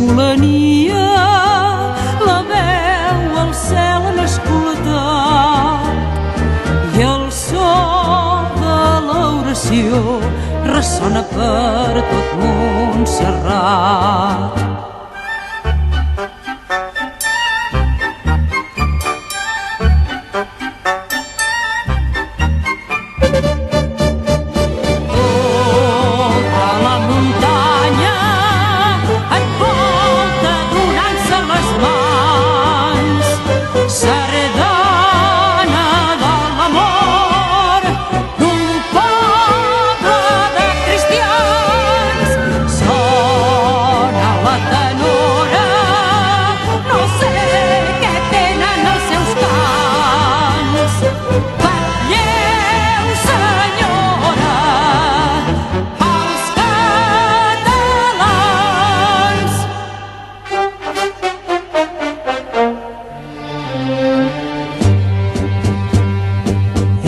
l'escolania, la veu al cel han escoltat i el so de l'oració ressona per tot Montserrat.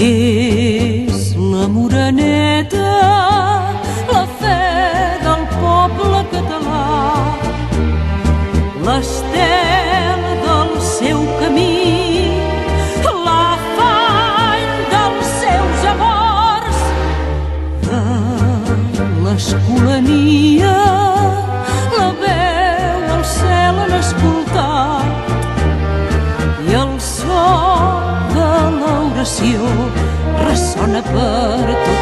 És la Moreneta, la fe del poble català, l'estel del seu camí, l'afany dels seus amors. De l'escolania, la veu al cel han escoltat i el so de l'oració ressona per tot